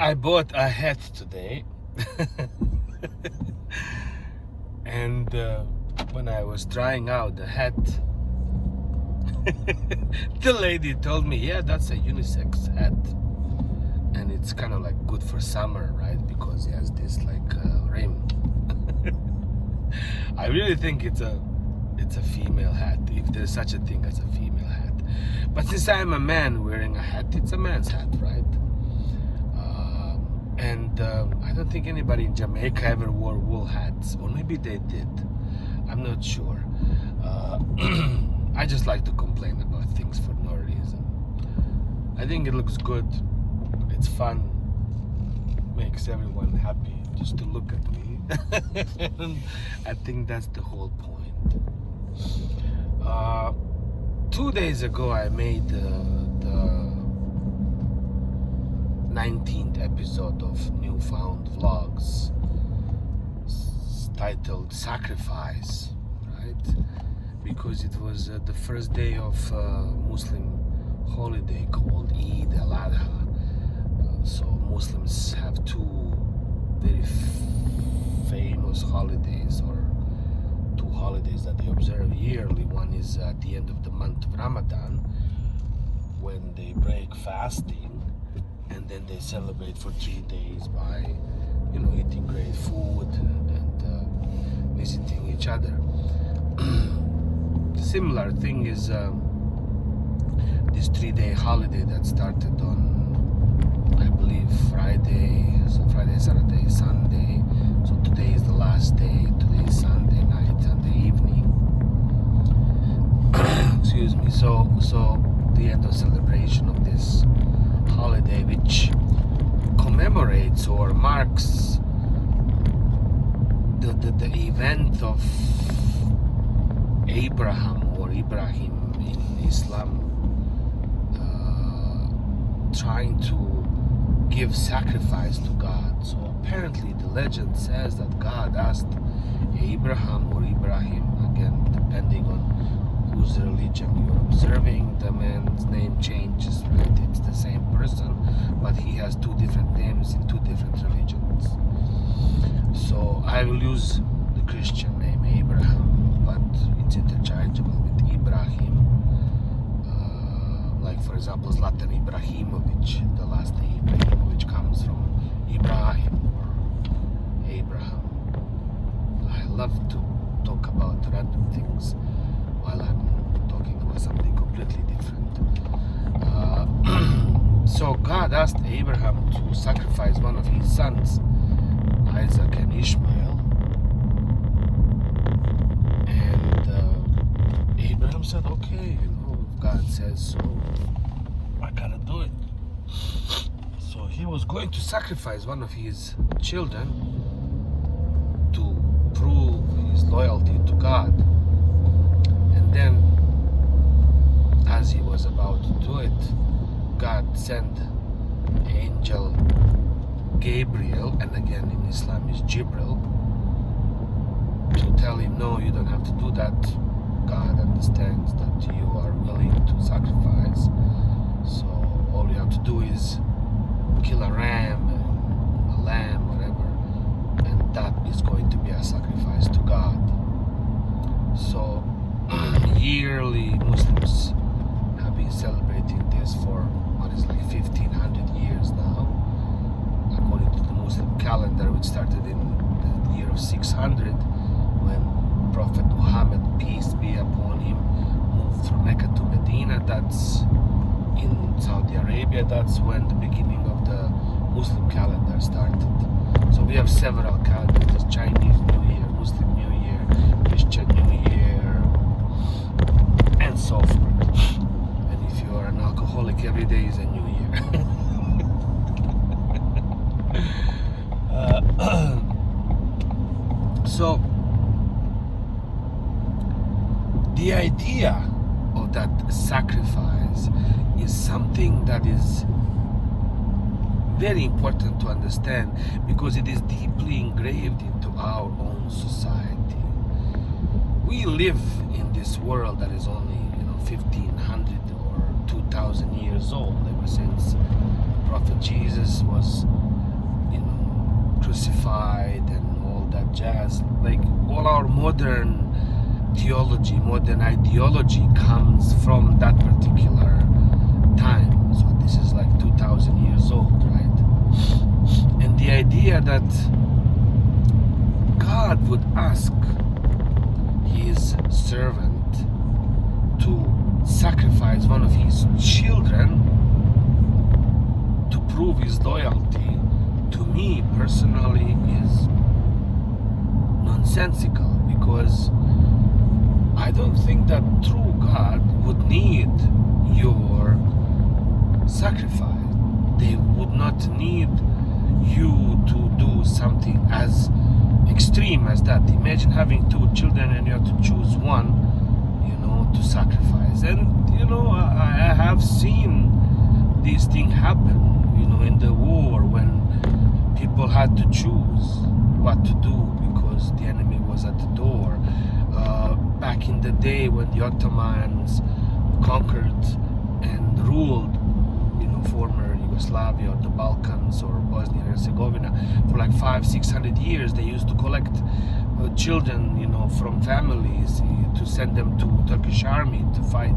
I bought a hat today. And when I was trying out the hat, the lady told me, yeah, that's a unisex hat. And it's kind of like good for summer, right? Because it has this like rim. I really think it's a female hat, if there's such a thing as a female hat. But since I'm a man wearing a hat, it's a man's hat, right? And I don't think anybody in Jamaica ever wore wool hats, or maybe they did. I'm not sure. I just like to complain about things for no reason. I think it looks good. It's fun. Makes everyone happy just to look at me. And I think that's the whole point. 2 days ago I made the 19th episode of Newfound Vlogs, titled Sacrifice, right? Because it was the first day of Muslim holiday called Eid al-Adha. So Muslims have two very famous holidays, or two holidays that they observe yearly. One is at the end of the month of Ramadan, when they break fasting, and then they celebrate for 3 days by, eating great food and visiting each other. Similar thing is this 3-day holiday that started on, I believe, Friday. So Friday, Saturday, Sunday. So today is the last day. Today is Sunday night, Sunday evening. Excuse me. So the end of celebration of this holiday, which commemorates or marks the event of Abraham, or Ibrahim in Islam, trying to give sacrifice to God. So apparently the legend says that God asked Abraham or Ibrahim, again depending on whose religion you're observing, the man's name changes, right? It's the same person, but he has two different names in two different religions. So I will use the Christian name Abraham, but it's interchangeable with Ibrahim. Like for example, Zlatan Ibrahimovic, the last name Ibrahimovic comes from Ibrahim or Abraham. I love to talk about random things while I'm talking about something completely different. So God asked Abraham to sacrifice one of his sons, Isaac and Ishmael. And Abraham said, okay, if God says so, I gotta do it. So he was going to sacrifice one of his children to prove his loyalty to God. And then, as he was about to do it, God sent angel Gabriel, and again in Islam is Jibril, to tell him, no, you don't have to do that. God understands that you are willing to sacrifice. So all you have to do is kill a ram, a lamb, whatever, and that is going to be a sacrifice to God. So yearly Muslims have been celebrating this for what is like 1500 years now, according to the Muslim calendar, which started in the year of 600, when Prophet Muhammad, peace be upon him, moved from Mecca to Medina. That's in Saudi Arabia. That's when the beginning of the Muslim calendar started. So we have several calendars: Chinese New Year, Muslim New Year, Christian New Year, and so forth. And if you are an alcoholic, every day is a new year. So the idea of that sacrifice is something that is very important to understand, because it is deeply engraved into our own society. We live in this world that is only 1500 or 2000 years old, ever since Prophet Jesus was jazz. Like all our modern theology, modern ideology comes from that particular time. So this is like 2,000 years old, right? And the idea that God would ask his servant to sacrifice one of his children to prove his loyalty, to me personally, is nonsensical, because I don't think that true God would need your sacrifice. They would not need you to do something as extreme as that. Imagine having two children and you have to choose one, to sacrifice. And I have seen these things happen, in the war, when people had to choose what to do because the enemy was at the door. Back in the day when the Ottomans conquered and ruled, former Yugoslavia or the Balkans or Bosnia and Herzegovina for like 500-600 years, they used to collect children, from families to send them to Turkish army to fight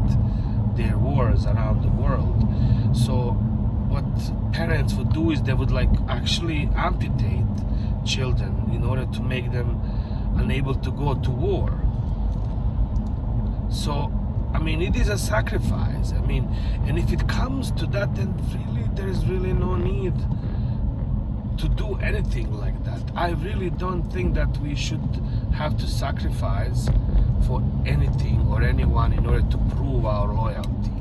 their wars around the world. So what parents would do is they would actually amputate children in order to make them unable to go to war. So it is a sacrifice. And if it comes to that, then really there is really no need to do anything like that. I really don't think that we should have to sacrifice for anything or anyone in order to prove our loyalty.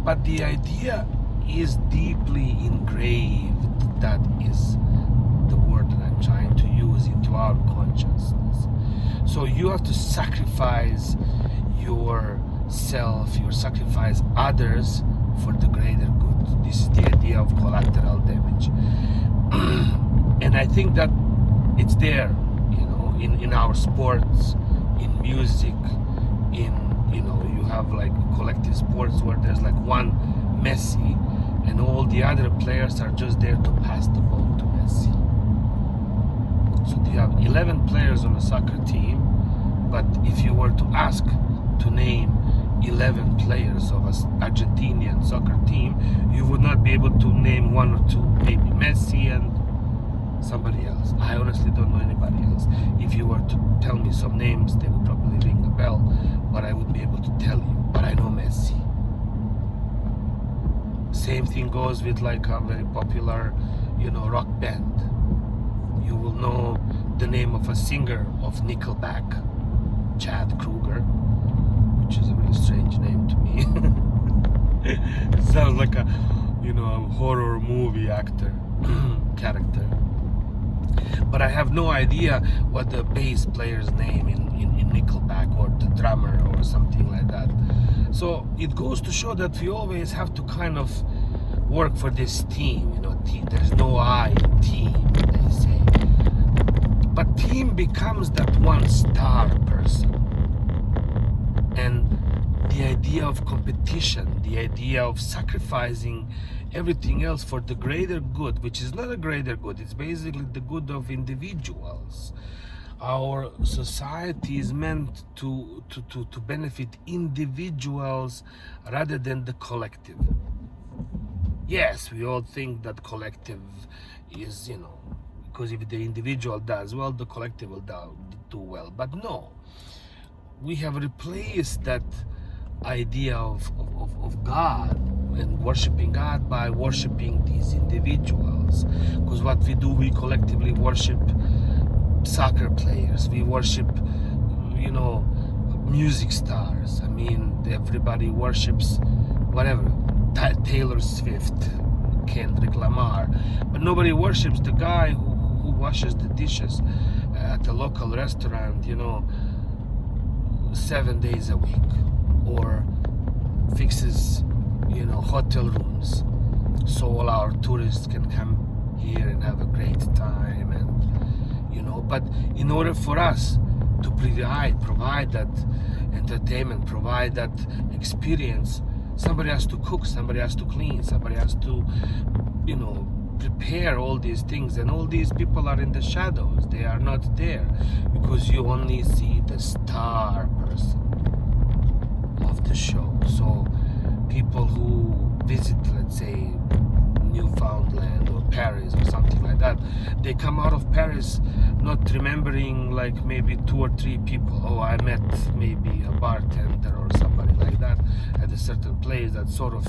But the idea is deeply engraved. That is the word that I'm trying to use, into our consciousness. So you have to sacrifice yourself, you sacrifice others for the greater good. This is the idea of collateral damage. And I think that it's there, in our sports, in music, you have collective sports where there's one Messi and all the other players are just there to pass the ball to Messi. So you have 11 players on a soccer team, but if you were to ask to name 11 players of an Argentinian soccer team, you would not be able to name one or two, maybe Messi and somebody else. I honestly don't know anybody else. If you were to tell me some names, they would probably ring a bell, but I wouldn't be able to tell you. But I know Messi. Same thing goes with a very popular, rock band. You will know the name of a singer of Nickelback, Chad Kruger, which is a really strange name to me. It sounds like a horror movie actor character. But I have no idea what the bass player's name in Nickelback, or the drummer or something like that. So it goes to show that we always have to kind of work for this team. There's no I in team, they say. But team becomes that one star person. And the idea of competition, the idea of sacrificing everything else for the greater good, which is not a greater good, it's basically the good of individuals. Our society is meant to benefit individuals rather than the collective. Yes, we all think that collective is, because if the individual does well, the collective will do well. But no, we have replaced that idea of God and worshiping God by worshiping these individuals. Because what we do, we collectively worship soccer players, we worship music stars. Everybody worships whatever, Taylor Swift, Kendrick Lamar, but nobody worships the guy who washes the dishes at a local restaurant 7 days a week, or fixes hotel rooms so all our tourists can come here and have a great time. And but in order for us to provide that entertainment, provide that experience, somebody has to cook, somebody has to clean, somebody has to prepare compare all these things, and all these people are in the shadows. They are not there because you only see the star person of the show. So people who visit, let's say, Newfoundland or Paris or something like that, they come out of Paris not remembering like maybe 2 or 3 people. Oh, I met maybe a bartender or somebody like that at a certain place that sort of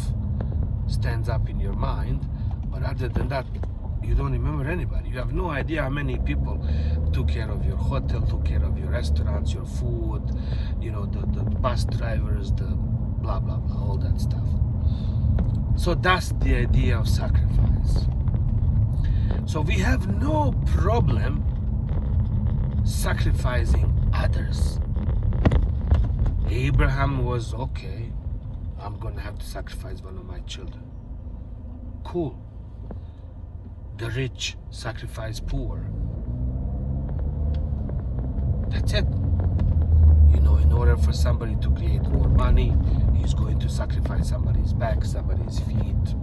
stands up in your mind, but other than that you don't remember anybody. You have no idea how many people took care of your hotel, took care of your restaurants, your food, you know, the bus drivers, the blah blah blah, all that stuff. So that's the idea of sacrifice. So we have no problem sacrificing others. Abraham was, okay, I'm gonna have to sacrifice one of my children. Cool. The rich sacrifice poor. That's it. You know, in order for somebody to create more money, he's going to sacrifice somebody's back, somebody's feet.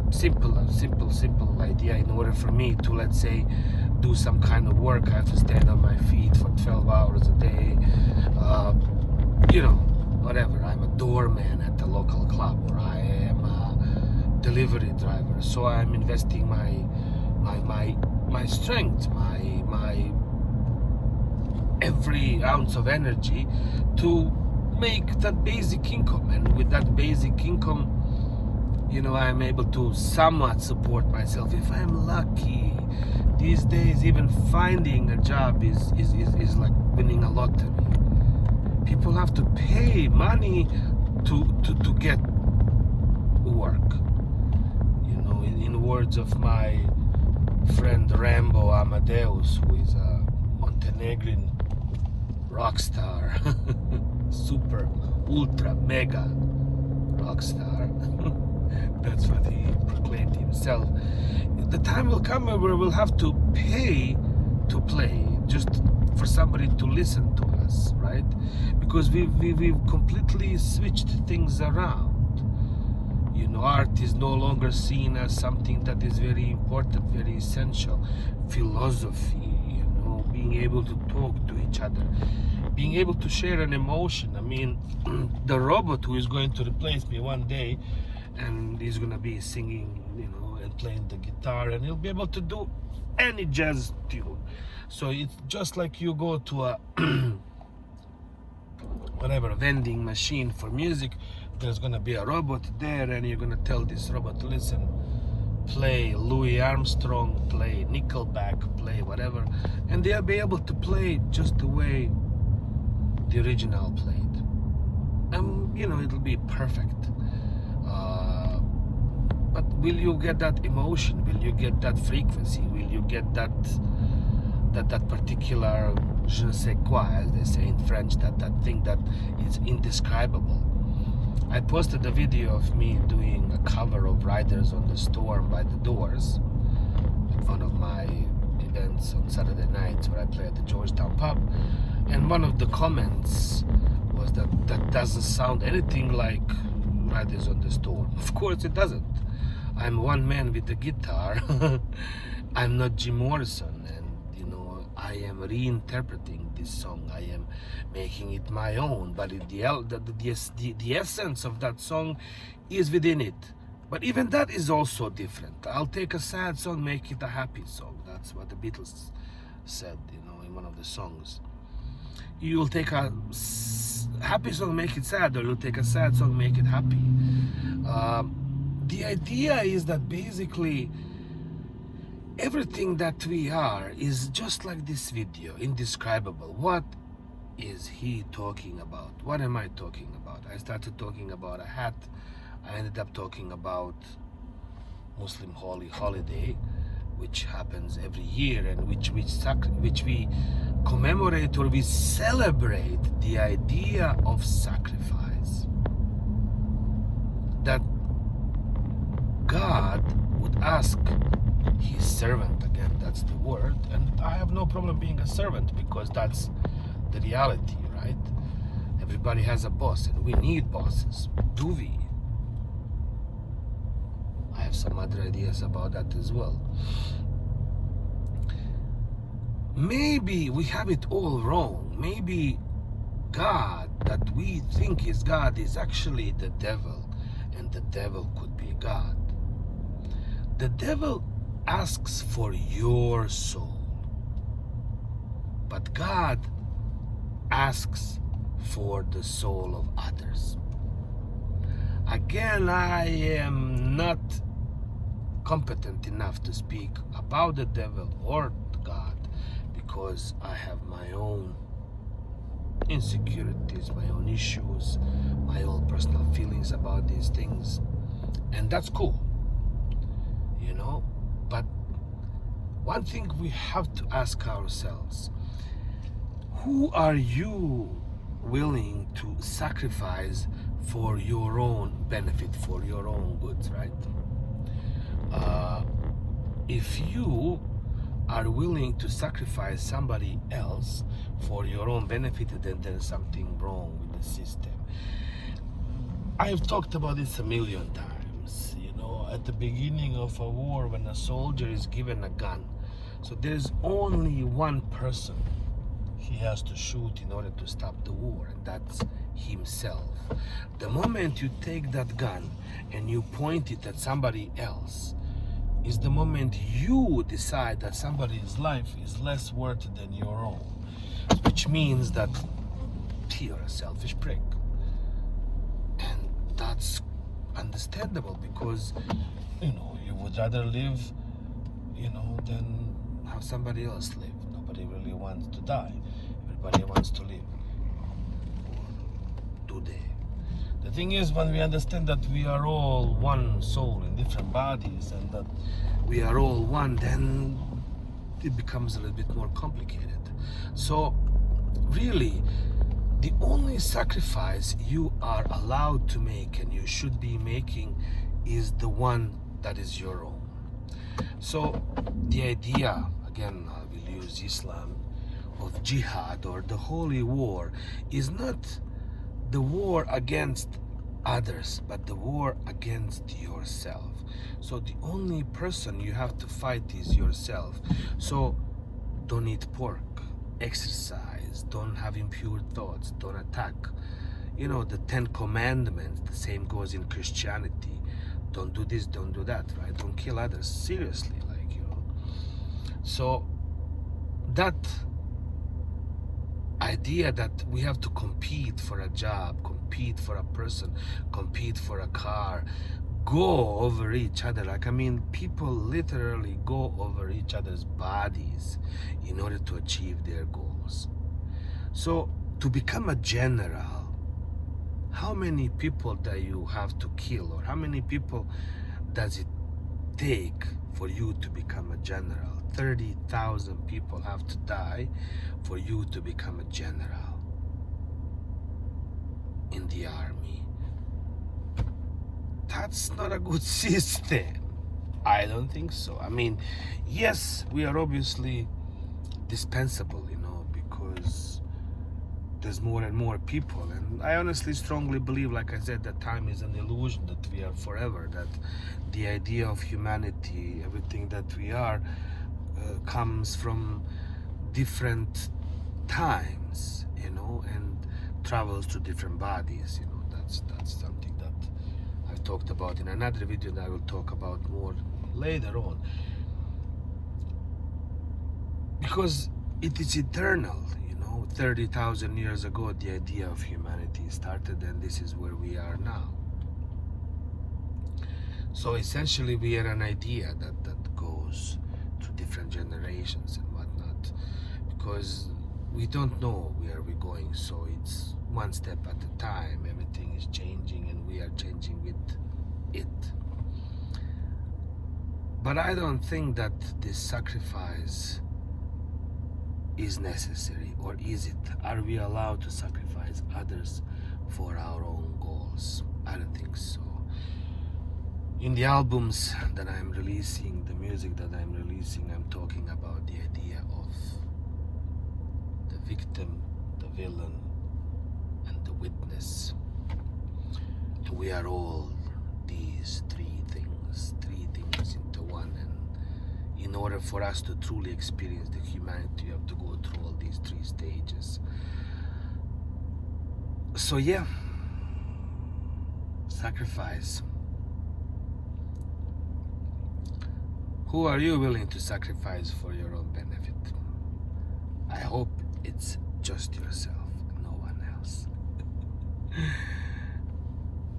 Simple idea. In order for me to, let's say, do some kind of work, I have to stand on my feet for 12 hours a day. You know, whatever. I'm a doorman at the local club, or I am a delivery driver. So I'm investing my strength, my every ounce of energy to make that basic income. And with that basic income, you know, I'm able to somewhat support myself if I'm lucky. These days, even finding a job is like winning a lottery. People have to pay money to get work. You know, in words of my friend Rambo Amadeus, who is a Montenegrin rock star, super, ultra, mega rock star. That's what he proclaimed himself. The time will come where we'll have to pay to play, just for somebody to listen to us, right? Because we've completely switched things around. You know, art is no longer seen as something that is very important, very essential. Philosophy, you know, being able to talk to each other, being able to share an emotion. I mean, the robot who is going to replace me one day, and he's gonna be singing, you know, and playing the guitar, and he'll be able to do any jazz tune. So it's just like you go to a whatever vending machine for music, there's gonna be a robot there, and you're gonna tell this robot, listen, play Louis Armstrong, play Nickelback, play whatever, and they'll be able to play just the way the original played. You know, it'll be perfect. But will you get that emotion? Will you get that frequency? Will you get that particular je ne sais quoi, as they say in French, that thing that is indescribable? I posted a video of me doing a cover of Riders on the Storm by The Doors at one of my events on Saturday nights where I play at the Georgetown pub, and one of the comments was that doesn't sound anything like Riders on the Storm. Of course it doesn't. I'm one man with the guitar. I'm not Jim Morrison, and you know, I am reinterpreting this song. I am making it my own, but the essence of that song is within it. But even that is also different. I'll take a sad song, make it a happy song. That's what the Beatles said, you know, in one of the songs. You'll take a happy song, make it sad, or you'll take a sad song, make it happy. The idea is that basically everything that we are is just like this video, indescribable. What is he talking about? What am I talking about? I started talking about a hat. I ended up talking about Muslim holy holiday, which happens every year, and which we commemorate, or we celebrate the idea of sacrifice. That God would ask his servant, again, that's the word, and I have no problem being a servant because that's the reality, right? Everybody has a boss, and we need bosses. Do we? I have have some other ideas about that as well. Maybe we have it all wrong. Maybe God that we think is God is actually the devil, and the devil could be God. The devil asks for your soul, but God asks for the soul of others. Again, I am not competent enough to speak about the devil or God, because I have my own insecurities, my own issues, my own personal feelings about these things, and that's cool, you know. But one thing we have to ask ourselves: who are you willing to sacrifice for your own benefit, for your own goods, right? If you are willing to sacrifice somebody else for your own benefit, then there's something wrong with the system. I've talked about this a million times. You know, at the beginning of a war, when a soldier is given a gun, so there's only one person he has to shoot in order to stop the war, and that's himself. The moment you take that gun and you point it at somebody else is the moment you decide that somebody's life is less worth than your own, which means that you're a selfish prick. And that's understandable, because, you know, you would rather live, you know, than have somebody else live. Nobody really wants to die. Everybody wants to live. Or do they? The thing is, when we understand that we are all one soul in different bodies, and that we are all one, then it becomes a little bit more complicated. So really, the only sacrifice you are allowed to make, and you should be making, is the one that is your own. So the idea, again, I will use Islam, of jihad or the holy war is not the war against others, but the war against yourself. So the only person you have to fight is yourself. So don't eat pork, exercise, don't have impure thoughts, don't attack. You know, the 10 commandments, the same goes in Christianity. Don't do this, don't do that, right? Don't kill others. Seriously, like, you know. So that idea that we have to compete for a job, compete for a person, compete for a car, go over each other. Like, I mean, people literally go over each other's bodies in order to achieve their goals. So to become a general, how many people do you have to kill, or how many people does it take for you to become a general? 30,000 people have to die for you to become a general in the army. That's not a good system. I don't think so. I mean, yes, we are obviously dispensable, you know, because there's more and more people, and I honestly strongly believe, like I said, that time is an illusion, that we are forever, that the idea of humanity, everything that we are, comes from different times, you know, and travels to different bodies, you know. That's something that I've talked about in another video, and I will talk about more later on, because it is eternal. 30,000 years ago the idea of humanity started, and this is where we are now. So essentially we are an idea that goes through different generations and whatnot, because we don't know where we're going. So it's one step at a time. Everything is changing, and we are changing with it. But I don't think that this sacrifice is necessary, or is it? Are we allowed to sacrifice others for our own goals? I don't think so. In the albums that I'm releasing, the music that I'm releasing, I'm talking about the idea of the victim, the villain, and the witness. And we are all these three things. those three things into one. And in order for us to truly experience the humanity, you have to go through all these three stages. So yeah, sacrifice. Who are you willing to sacrifice for your own benefit? I hope it's just yourself, no one else.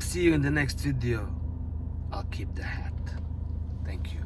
See you in the next video. I'll keep the hat. Thank you.